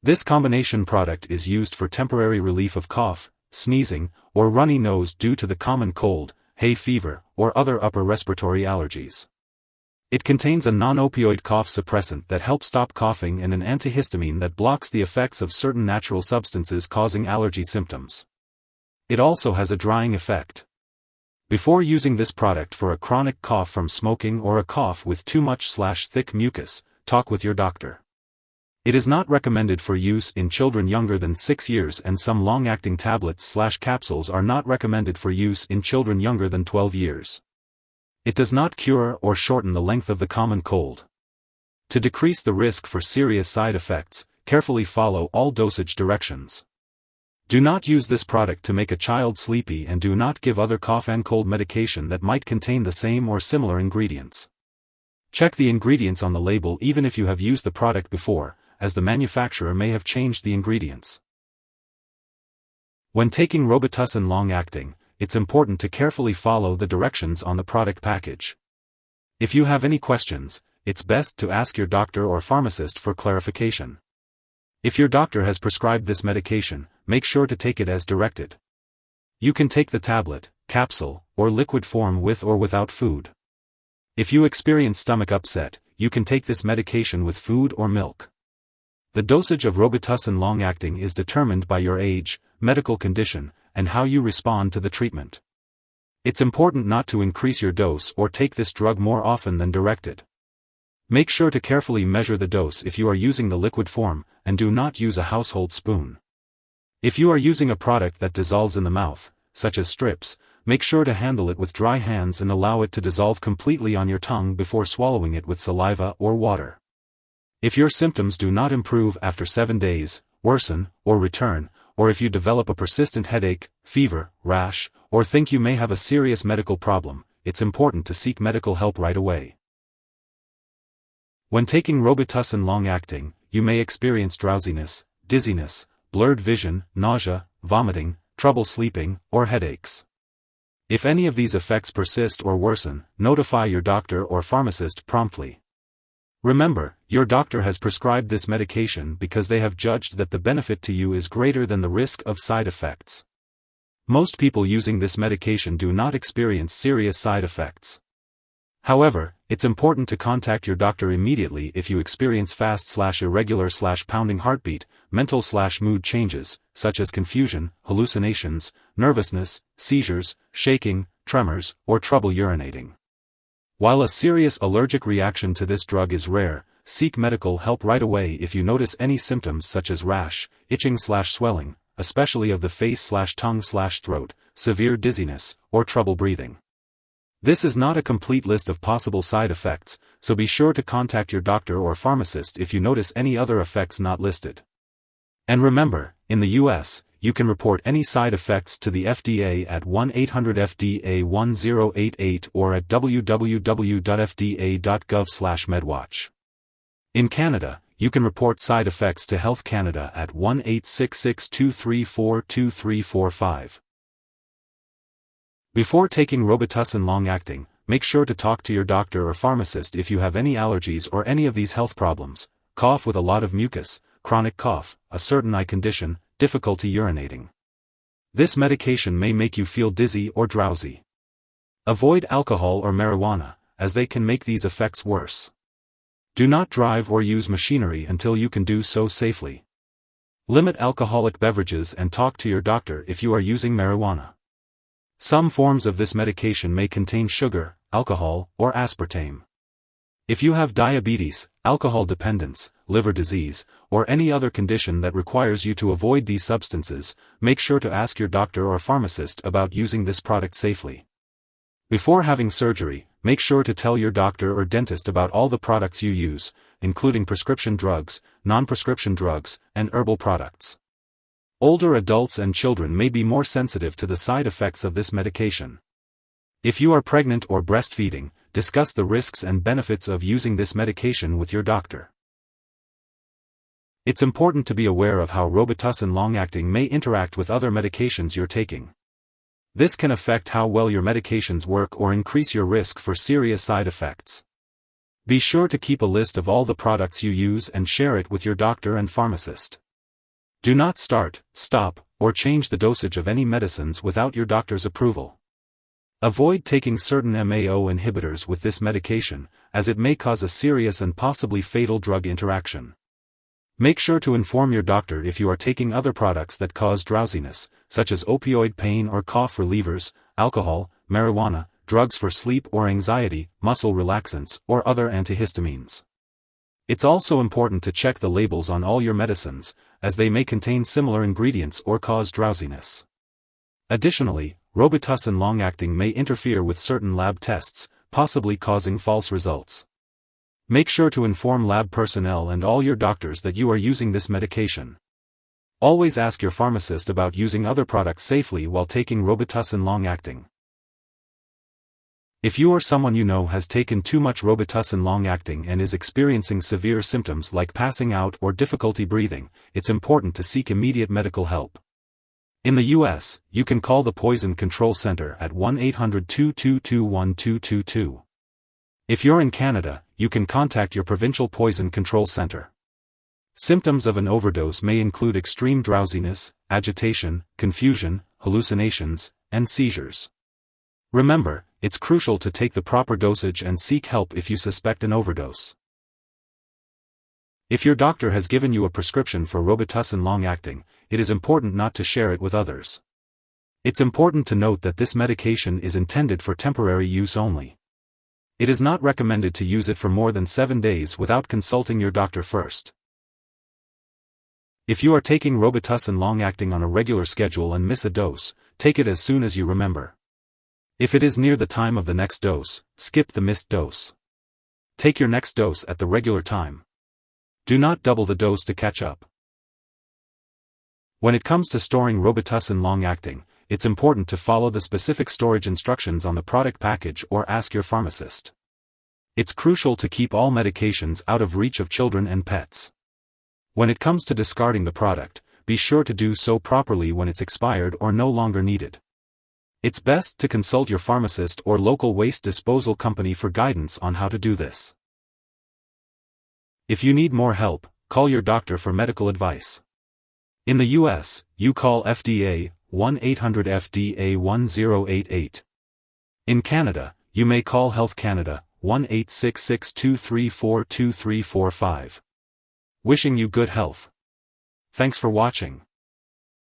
This combination product is used for temporary relief of cough, sneezing, or runny nose due to the common cold, hay fever, or other upper respiratory allergies. It contains a non-opioid cough suppressant that helps stop coughing and an antihistamine that blocks the effects of certain natural substances causing allergy symptoms. It also has a drying effect. Before using this product for a chronic cough from smoking or a cough with too much/thick mucus, talk with your doctor. It is not recommended for use in children younger than 6 years, and some long-acting tablets/capsules are not recommended for use in children younger than 12 years. It does not cure or shorten the length of the common cold. To decrease the risk for serious side effects, carefully follow all dosage directions. Do not use this product to make a child sleepy, and do not give other cough and cold medication that might contain the same or similar ingredients. Check the ingredients on the label even if you have used the product before, as the manufacturer may have changed the ingredients. When taking Robitussin long-acting, it's important to carefully follow the directions on the product package. If you have any questions, it's best to ask your doctor or pharmacist for clarification. If your doctor has prescribed this medication, make sure to take it as directed. You can take the tablet, capsule, or liquid form with or without food. If you experience stomach upset, you can take this medication with food or milk. The dosage of Robitussin long-acting is determined by your age, medical condition, and how you respond to the treatment. It's important not to increase your dose or take this drug more often than directed. Make sure to carefully measure the dose if you are using the liquid form, and do not use a household spoon. If you are using a product that dissolves in the mouth, such as strips, make sure to handle it with dry hands and allow it to dissolve completely on your tongue before swallowing it with saliva or water. If your symptoms do not improve after 7 days, worsen, or return, or if you develop a persistent headache, fever, rash, or think you may have a serious medical problem, it's important to seek medical help right away. When taking Robitussin long-acting, you may experience drowsiness, dizziness, blurred vision, nausea, vomiting, trouble sleeping, or headaches. If any of these effects persist or worsen, notify your doctor or pharmacist promptly. Remember, your doctor has prescribed this medication because they have judged that the benefit to you is greater than the risk of side effects. Most people using this medication do not experience serious side effects. However, it's important to contact your doctor immediately if you experience fast/irregular/pounding heartbeat, mental/mood changes, such as confusion, hallucinations, nervousness, seizures, shaking, tremors, or trouble urinating. While a serious allergic reaction to this drug is rare, seek medical help right away if you notice any symptoms such as rash, itching/swelling, especially of the face/tongue/throat, severe dizziness, or trouble breathing. This is not a complete list of possible side effects, so be sure to contact your doctor or pharmacist if you notice any other effects not listed. And remember, in the US, you can report any side effects to the FDA at 1-800-FDA-1088 or at www.fda.gov/medwatch. In Canada, you can report side effects to Health Canada at 1-866-234-2345. Before taking Robitussin long-acting, make sure to talk to your doctor or pharmacist if you have any allergies or any of these health problems: cough with a lot of mucus, chronic cough, a certain eye condition, difficulty urinating. This medication may make you feel dizzy or drowsy. Avoid alcohol or marijuana, as they can make these effects worse. Do not drive or use machinery until you can do so safely. Limit alcoholic beverages and talk to your doctor if you are using marijuana. Some forms of this medication may contain sugar, alcohol, or aspartame. If you have diabetes, alcohol dependence, liver disease, or any other condition that requires you to avoid these substances, make sure to ask your doctor or pharmacist about using this product safely. Before having surgery, make sure to tell your doctor or dentist about all the products you use, including prescription drugs, non-prescription drugs, and herbal products. Older adults and children may be more sensitive to the side effects of this medication. If you are pregnant or breastfeeding, discuss the risks and benefits of using this medication with your doctor. It's important to be aware of how Robitussin long-acting may interact with other medications you're taking. This can affect how well your medications work or increase your risk for serious side effects. Be sure to keep a list of all the products you use and share it with your doctor and pharmacist. Do not start, stop, or change the dosage of any medicines without your doctor's approval. Avoid taking certain MAO inhibitors with this medication, as it may cause a serious and possibly fatal drug interaction. Make sure to inform your doctor if you are taking other products that cause drowsiness, such as opioid pain or cough relievers, alcohol, marijuana, drugs for sleep or anxiety, muscle relaxants, or other antihistamines. It's also important to check the labels on all your medicines, as they may contain similar ingredients or cause drowsiness. Additionally, Robitussin long-acting may interfere with certain lab tests, possibly causing false results. Make sure to inform lab personnel and all your doctors that you are using this medication. Always ask your pharmacist about using other products safely while taking Robitussin long-acting. If you or someone you know has taken too much Robitussin long-acting and is experiencing severe symptoms like passing out or difficulty breathing, it's important to seek immediate medical help. In the U.S., you can call the Poison Control Center at 1-800-222-1222. If you're in Canada, you can contact your provincial Poison Control Center. Symptoms of an overdose may include extreme drowsiness, agitation, confusion, hallucinations, and seizures. Remember, it's crucial to take the proper dosage and seek help if you suspect an overdose. If your doctor has given you a prescription for Robitussin long-acting, it is important not to share it with others. It's important to note that this medication is intended for temporary use only. It is not recommended to use it for more than 7 days without consulting your doctor first. If you are taking Robitussin long-acting on a regular schedule and miss a dose, take it as soon as you remember. If it is near the time of the next dose, skip the missed dose. Take your next dose at the regular time. Do not double the dose to catch up. When it comes to storing Robitussin long-acting, it's important to follow the specific storage instructions on the product package or ask your pharmacist. It's crucial to keep all medications out of reach of children and pets. When it comes to discarding the product, be sure to do so properly when it's expired or no longer needed. It's best to consult your pharmacist or local waste disposal company for guidance on how to do this. If you need more help, call your doctor for medical advice. In the US, you call FDA, 1-800-FDA-1088. In Canada, you may call Health Canada, 1-866-234-2345. Wishing you good health. Thanks for watching.